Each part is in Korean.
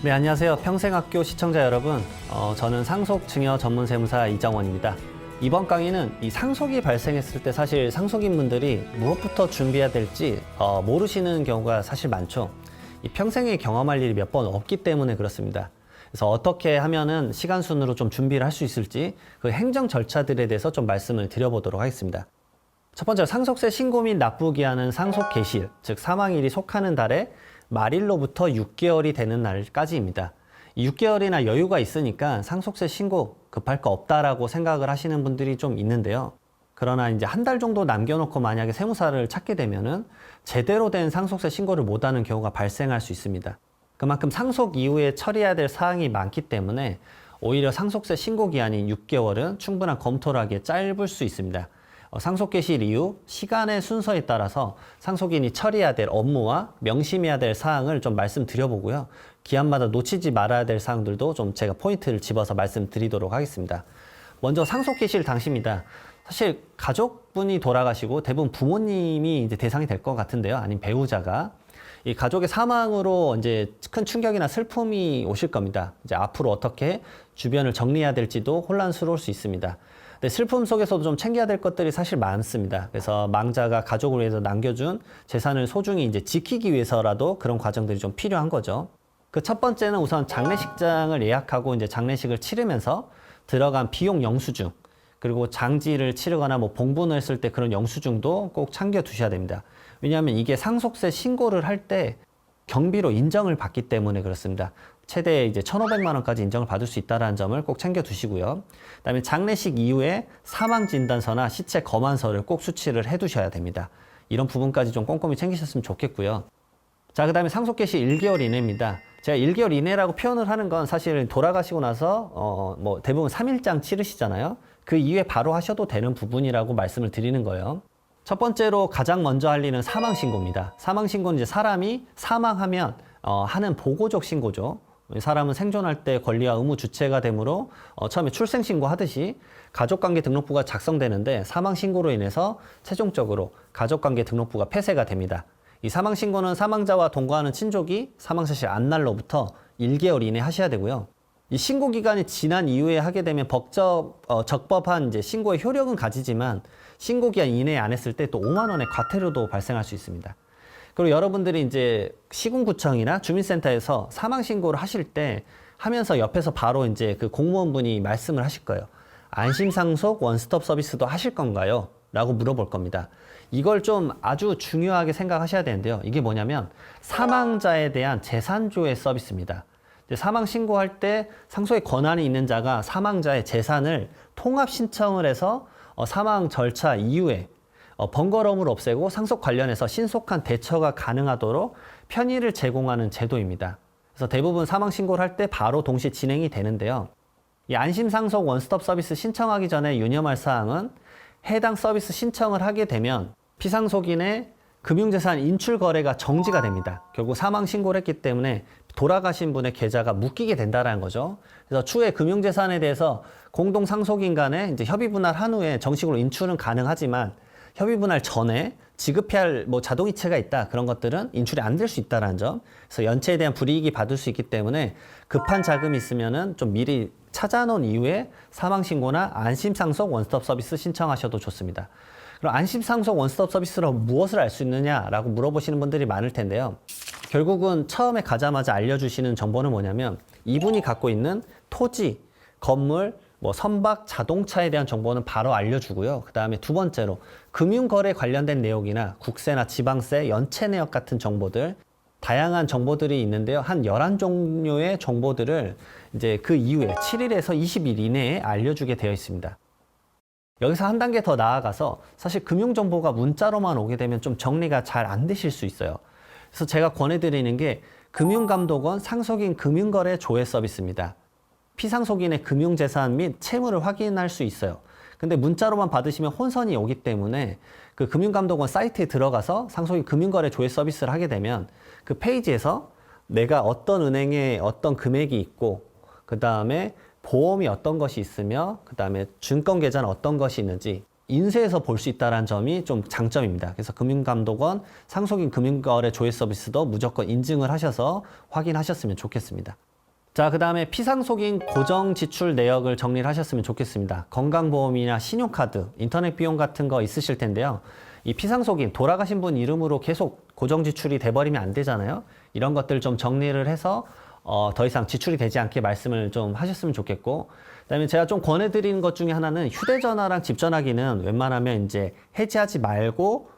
네, 안녕하세요. 평생학교 시청자 여러분. 저는 상속증여 전문세무사 이정원입니다. 이번 강의는 이 상속이 발생했을 때 사실 상속인분들이 무엇부터 준비해야 될지 모르시는 경우가 사실 많죠. 이 평생에 경험할 일이 몇 번 없기 때문에 그렇습니다. 그래서 어떻게 하면은 시간 순으로 좀 준비를 할 수 있을지 그 행정 절차들에 대해서 좀 말씀을 드려보도록 하겠습니다. 첫 번째로 상속세 신고 및 납부기한은 상속 개시일, 즉 사망일이 속하는 달에 말일로부터 6개월이 되는 날까지입니다. 6개월이나 여유가 있으니까 상속세 신고 급할 거 없다라고 생각을 하시는 분들이 좀 있는데요. 그러나 이제 한 달 정도 남겨놓고 만약에 세무사를 찾게 되면은 제대로 된 상속세 신고를 못하는 경우가 발생할 수 있습니다. 그만큼 상속 이후에 처리해야 될 사항이 많기 때문에 오히려 상속세 신고 기한인 6개월은 충분한 검토를 하기에 짧을 수 있습니다. 상속 개시일 이후 시간의 순서에 따라서 상속인이 처리해야 될 업무와 명심해야 될 사항을 좀 말씀드려보고요. 기한마다 놓치지 말아야 될 사항들도 좀 제가 포인트를 집어서 말씀드리도록 하겠습니다. 먼저 상속 개시일 당시입니다. 사실 가족분이 돌아가시고 대부분 부모님이 이제 대상이 될 것 같은데요. 아니면 배우자가. 이 가족의 사망으로 이제 큰 충격이나 슬픔이 오실 겁니다. 이제 앞으로 어떻게 주변을 정리해야 될지도 혼란스러울 수 있습니다. 근데 슬픔 속에서도 좀 챙겨야 될 것들이 사실 많습니다. 그래서 망자가 가족을 위해서 남겨준 재산을 소중히 이제 지키기 위해서라도 그런 과정들이 좀 필요한 거죠. 그 첫 번째는 우선 장례식장을 예약하고 이제 장례식을 치르면서 들어간 비용 영수증, 그리고 장지를 치르거나 뭐 봉분을 했을 때 그런 영수증도 꼭 챙겨 두셔야 됩니다. 왜냐하면 이게 상속세 신고를 할 때 경비로 인정을 받기 때문에 그렇습니다. 최대 이제 1,500만 원까지 인정을 받을 수 있다는 점을 꼭 챙겨 두시고요. 그다음에 장례식 이후에 사망 진단서나 시체 검안서를 꼭 수치를 해 두셔야 됩니다. 이런 부분까지 좀 꼼꼼히 챙기셨으면 좋겠고요. 자, 그다음에 상속 개시 1개월 이내입니다. 제가 1개월 이내라고 표현을 하는 건 사실 돌아가시고 나서 뭐 대부분 3일장 치르시잖아요. 그 이후에 바로 하셔도 되는 부분이라고 말씀을 드리는 거예요. 첫 번째로 가장 먼저 할 일은 사망 신고입니다. 사망 신고는 이제 사람이 사망하면 하는 보고적 신고죠. 사람은 생존할 때 권리와 의무 주체가 되므로 처음에 출생신고 하듯이 가족관계 등록부가 작성되는데 사망신고로 인해서 최종적으로 가족관계 등록부가 폐쇄가 됩니다. 이 사망신고는 사망자와 동거하는 친족이 사망사실 안날로부터 1개월 이내 하셔야 되고요. 이 신고 기간이 지난 이후에 하게 되면 적법한 이제 신고의 효력은 가지지만 신고 기간 이내에 안 했을 때 또 5만 원의 과태료도 발생할 수 있습니다. 그리고 여러분들이 이제 시군구청이나 주민센터에서 사망 신고를 하실 때 하면서 옆에서 바로 이제 그 공무원분이 말씀을 하실 거예요. 안심상속 원스톱 서비스도 하실 건가요? 라고 물어볼 겁니다. 이걸 좀 아주 중요하게 생각하셔야 되는데요. 이게 뭐냐면 사망자에 대한 재산조회 서비스입니다. 사망 신고할 때 상속의 권한이 있는 자가 사망자의 재산을 통합 신청을 해서 사망 절차 이후에 번거로움을 없애고 상속 관련해서 신속한 대처가 가능하도록 편의를 제공하는 제도입니다. 그래서 대부분 사망 신고를 할 때 바로 동시에 진행이 되는데요. 이 안심상속 원스톱 서비스 신청하기 전에 유념할 사항은 해당 서비스 신청을 하게 되면 피상속인의 금융재산 인출 거래가 정지가 됩니다. 결국 사망 신고를 했기 때문에 돌아가신 분의 계좌가 묶이게 된다는 거죠. 그래서 추후에 금융재산에 대해서 공동 상속인 간에 이제 협의 분할한 후에 정식으로 인출은 가능하지만 협의 분할 전에 지급해야 할 뭐 자동이체가 있다. 그런 것들은 인출이 안 될 수 있다는 점. 그래서 연체에 대한 불이익이 받을 수 있기 때문에 급한 자금이 있으면은 좀 미리 찾아놓은 이후에 사망신고나 안심상속 원스톱 서비스 신청하셔도 좋습니다. 그럼 안심상속 원스톱 서비스로 무엇을 알 수 있느냐라고 물어보시는 분들이 많을 텐데요. 결국은 처음에 가자마자 알려주시는 정보는 뭐냐면 이분이 갖고 있는 토지, 건물, 뭐 선박, 자동차에 대한 정보는 바로 알려주고요. 그 다음에 두 번째로 금융거래 관련된 내용이나 국세나 지방세, 연체 내역 같은 정보들, 다양한 정보들이 있는데요. 한 11종류의 정보들을 이제 그 이후에 7일에서 20일 이내에 알려주게 되어 있습니다. 여기서 한 단계 더 나아가서 사실 금융정보가 문자로만 오게 되면 좀 정리가 잘 안 되실 수 있어요. 그래서 제가 권해드리는 게 금융감독원 상속인 금융거래 조회 서비스입니다. 피상속인의 금융재산 및 채무를 확인할 수 있어요. 근데 문자로만 받으시면 혼선이 오기 때문에 그 금융감독원 사이트에 들어가서 상속인 금융거래 조회 서비스를 하게 되면 그 페이지에서 내가 어떤 은행에 어떤 금액이 있고 그 다음에 보험이 어떤 것이 있으며 그 다음에 증권계좌는 어떤 것이 있는지 인쇄해서 볼 수 있다는 점이 좀 장점입니다. 그래서 금융감독원 상속인 금융거래 조회 서비스도 무조건 인증을 하셔서 확인하셨으면 좋겠습니다. 자, 그 다음에 피상속인 고정 지출 내역을 정리를 하셨으면 좋겠습니다. 건강보험이나 신용카드, 인터넷 비용 같은 거 있으실 텐데요. 이 피상속인, 돌아가신 분 이름으로 계속 고정 지출이 돼버리면 안 되잖아요. 이런 것들 좀 정리를 해서 더 이상 지출이 되지 않게 말씀을 좀 하셨으면 좋겠고, 그다음에 제가 좀 권해드리는 것 중에 하나는 휴대전화랑 집전화기는 웬만하면 이제 해지하지 말고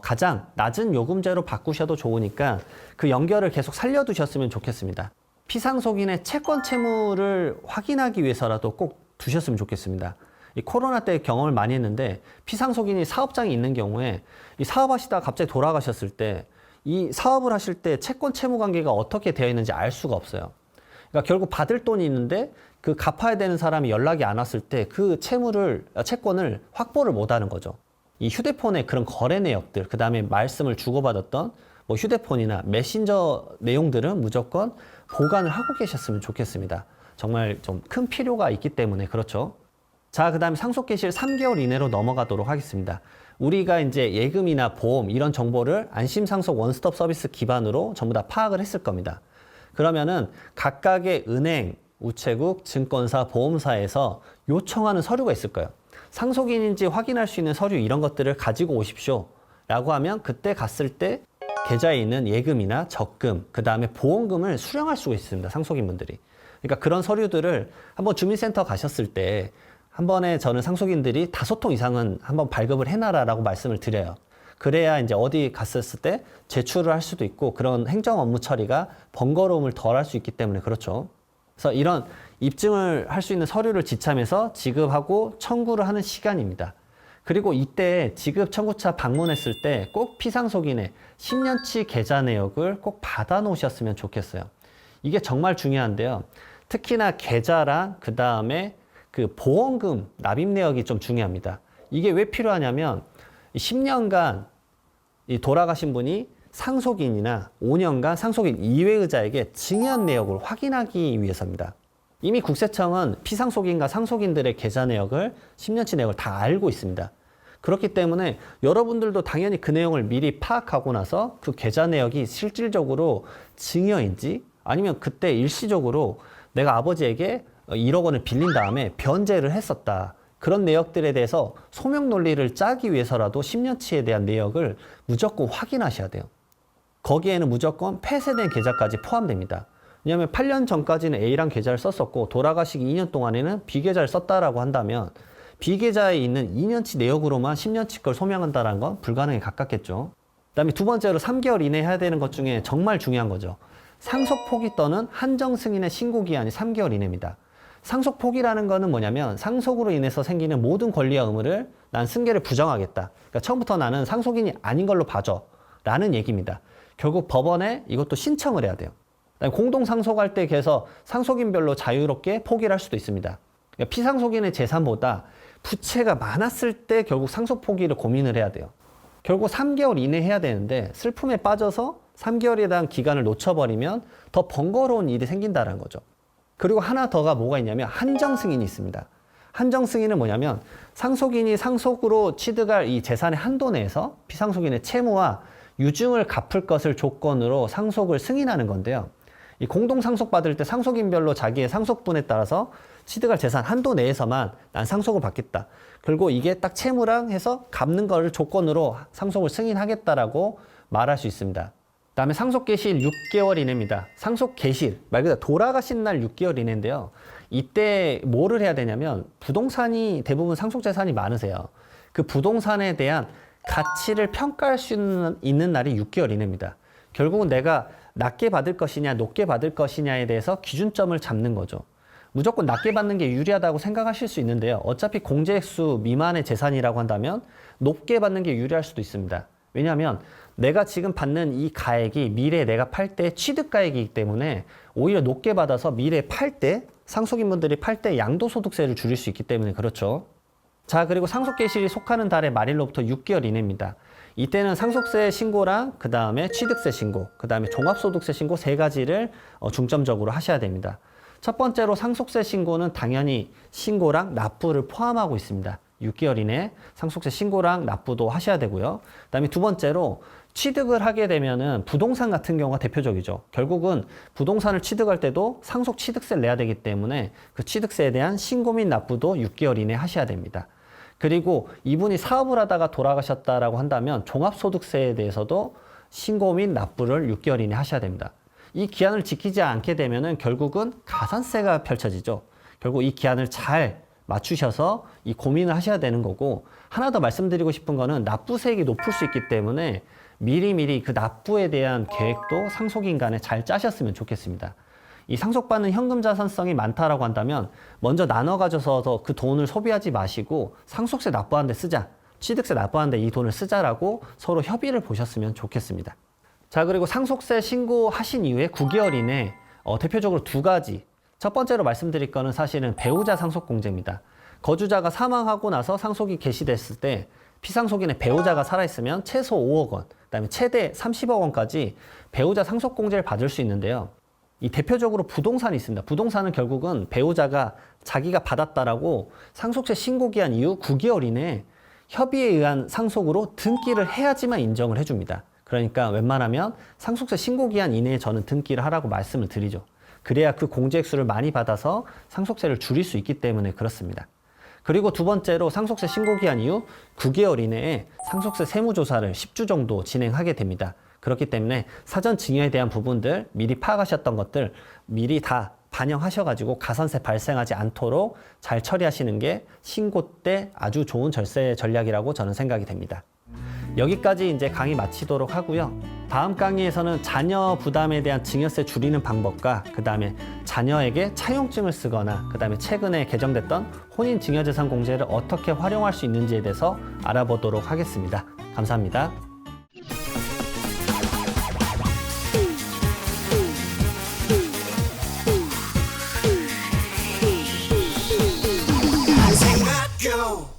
가장 낮은 요금제로 바꾸셔도 좋으니까 그 연결을 계속 살려두셨으면 좋겠습니다. 피상속인의 채권 채무를 확인하기 위해서라도 꼭 두셨으면 좋겠습니다. 이 코로나 때 경험을 많이 했는데 피상속인이 사업장이 있는 경우에 이 사업하시다가 갑자기 돌아가셨을 때 이 사업을 하실 때 채권 채무 관계가 어떻게 되어 있는지 알 수가 없어요. 그러니까 결국 받을 돈이 있는데 그 갚아야 되는 사람이 연락이 안 왔을 때 그 채권을 확보를 못 하는 거죠. 이 휴대폰의 그런 거래 내역들, 그 다음에 말씀을 주고받았던 뭐 휴대폰이나 메신저 내용들은 무조건 보관을 하고 계셨으면 좋겠습니다. 정말 좀 큰 필요가 있기 때문에 그렇죠. 자, 그 다음에 상속개시일 3개월 이내로 넘어가도록 하겠습니다. 우리가 이제 예금이나 보험 이런 정보를 안심상속 원스톱 서비스 기반으로 전부 다 파악을 했을 겁니다. 그러면은 각각의 은행, 우체국, 증권사, 보험사에서 요청하는 서류가 있을 거예요. 상속인인지 확인할 수 있는 서류 이런 것들을 가지고 오십시오 라고 하면 그때 갔을 때 계좌에 있는 예금이나 적금, 그 다음에 보험금을 수령할 수가 있습니다. 상속인분들이. 그러니까 그런 서류들을 한번 주민센터 가셨을 때 한 번에 저는 상속인들이 5통 이상은 한번 발급을 해놔라라고 말씀을 드려요. 그래야 이제 어디 갔었을 때 제출을 할 수도 있고 그런 행정 업무 처리가 번거로움을 덜 할 수 있기 때문에 그렇죠. 그래서 이런 입증을 할 수 있는 서류를 지참해서 지급하고 청구를 하는 시간입니다. 그리고 이때 지급 청구차 방문했을 때 꼭 피상속인의 10년치 계좌 내역을 꼭 받아 놓으셨으면 좋겠어요. 이게 정말 중요한데요. 특히나 계좌랑 그 다음에 그 보험금 납입 내역이 좀 중요합니다. 이게 왜 필요하냐면 10년간 이 돌아가신 분이 상속인이나 5년간 상속인 이외의자에게 증여한 내역을 확인하기 위해서입니다. 이미 국세청은 피상속인과 상속인들의 계좌 내역을 10년치 내역을 다 알고 있습니다. 그렇기 때문에 여러분들도 당연히 그 내용을 미리 파악하고 나서 그 계좌 내역이 실질적으로 증여인지 아니면 그때 일시적으로 내가 아버지에게 1억 원을 빌린 다음에 변제를 했었다. 그런 내역들에 대해서 소명 논리를 짜기 위해서라도 10년치에 대한 내역을 무조건 확인하셔야 돼요. 거기에는 무조건 폐쇄된 계좌까지 포함됩니다. 왜냐하면 8년 전까지는 A랑 계좌를 썼었고 돌아가시기 2년 동안에는 B 계좌를 썼다라고 한다면 B 계좌에 있는 2년치 내역으로만 10년치 걸 소명한다는 건 불가능에 가깝겠죠. 그다음에 두 번째로 3개월 이내에 해야 되는 것 중에 정말 중요한 거죠. 상속 포기 또는 한정 승인의 신고 기한이 3개월 이내입니다. 상속 포기라는 거는 뭐냐면 상속으로 인해서 생기는 모든 권리와 의무를 난 승계를 부정하겠다. 그러니까 처음부터 나는 상속인이 아닌 걸로 봐줘 라는 얘기입니다. 결국 법원에 이것도 신청을 해야 돼요. 공동 상속할 때 계속 상속인별로 자유롭게 포기를 할 수도 있습니다. 그러니까 피상속인의 재산보다 부채가 많았을 때 결국 상속 포기를 고민을 해야 돼요. 결국 3개월 이내 해야 되는데 슬픔에 빠져서 3개월에 대한 기간을 놓쳐버리면 더 번거로운 일이 생긴다는 거죠. 그리고 하나 더가 뭐가 있냐면 한정 승인이 있습니다. 한정 승인은 뭐냐면 상속인이 상속으로 취득할 이 재산의 한도 내에서 피상속인의 채무와 유증을 갚을 것을 조건으로 상속을 승인하는 건데요. 이 공동 상속 받을 때 상속인별로 자기의 상속분에 따라서 취득할 재산 한도 내에서만 난 상속을 받겠다. 그리고 이게 딱 채무랑 해서 갚는 거를 조건으로 상속을 승인하겠다라고 말할 수 있습니다. 그다음에 상속 개시일 6개월 이내입니다. 상속 개시일, 말 그대로 돌아가신 날 6개월 이내인데요. 이때 뭐를 해야 되냐면 부동산이 대부분 상속 재산이 많으세요. 그 부동산에 대한 가치를 평가할 수 있는 날이 6개월 이내입니다. 결국은 내가 낮게 받을 것이냐 높게 받을 것이냐에 대해서 기준점을 잡는 거죠. 무조건 낮게 받는 게 유리하다고 생각하실 수 있는데요. 어차피 공제액수 미만의 재산이라고 한다면 높게 받는 게 유리할 수도 있습니다. 왜냐하면 내가 지금 받는 이 가액이 미래에 내가 팔 때 취득가액이기 때문에 오히려 높게 받아서 미래에 팔 때 상속인분들이 팔 때 양도소득세를 줄일 수 있기 때문에 그렇죠. 자, 그리고 상속개시일이 속하는 달의 말일로부터 6개월 이내입니다. 이때는 상속세 신고랑 그 다음에 취득세 신고, 그 다음에 종합소득세 신고 3가지를 중점적으로 하셔야 됩니다. 첫 번째로 상속세 신고는 당연히 신고랑 납부를 포함하고 있습니다. 6개월 이내 상속세 신고랑 납부도 하셔야 되고요. 그다음에 두 번째로 취득을 하게 되면은 부동산 같은 경우가 대표적이죠. 결국은 부동산을 취득할 때도 상속 취득세를 내야 되기 때문에 그 취득세에 대한 신고 및 납부도 6개월 이내 하셔야 됩니다. 그리고 이분이 사업을 하다가 돌아가셨다라고 한다면 종합소득세에 대해서도 신고 및 납부를 6개월 이내 하셔야 됩니다. 이 기한을 지키지 않게 되면은 결국은 가산세가 펼쳐지죠. 결국 이 기한을 잘 맞추셔서 이 고민을 하셔야 되는 거고, 하나 더 말씀드리고 싶은 거는 납부세액이 높을 수 있기 때문에 미리미리 그 납부에 대한 계획도 상속인간에 잘 짜셨으면 좋겠습니다. 이 상속받는 현금 자산성이 많다라고 한다면 먼저 나눠 가져서 그 돈을 소비하지 마시고 상속세 납부하는 데 쓰자, 취득세 납부하는 데 이 돈을 쓰자라고 서로 협의를 보셨으면 좋겠습니다. 자, 그리고 상속세 신고하신 이후에 9개월 이내 대표적으로 두 가지. 첫 번째로 말씀드릴 거는 사실은 배우자 상속공제입니다. 거주자가 사망하고 나서 상속이 개시됐을 때 피상속인의 배우자가 살아있으면 최소 5억 원, 그다음에 최대 30억 원까지 배우자 상속공제를 받을 수 있는데요. 이 대표적으로 부동산이 있습니다. 부동산은 결국은 배우자가 자기가 받았다라고 상속세 신고기한 이후 9개월 이내에 협의에 의한 상속으로 등기를 해야지만 인정을 해줍니다. 그러니까 웬만하면 상속세 신고기한 이내에 저는 등기를 하라고 말씀을 드리죠. 그래야 그 공제액수를 많이 받아서 상속세를 줄일 수 있기 때문에 그렇습니다. 그리고 두 번째로 상속세 신고기한 이후 9개월 이내에 상속세 세무조사를 10주 정도 진행하게 됩니다. 그렇기 때문에 사전 증여에 대한 부분들 미리 파악하셨던 것들 미리 다 반영하셔가지고 가산세 발생하지 않도록 잘 처리하시는 게 신고 때 아주 좋은 절세 전략이라고 저는 생각이 됩니다. 여기까지 이제 강의 마치도록 하고요. 다음 강의에서는 자녀 부담에 대한 증여세 줄이는 방법과 그 다음에 자녀에게 차용증을 쓰거나 그 다음에 최근에 개정됐던 혼인증여재산 공제를 어떻게 활용할 수 있는지에 대해서 알아보도록 하겠습니다. 감사합니다. Go!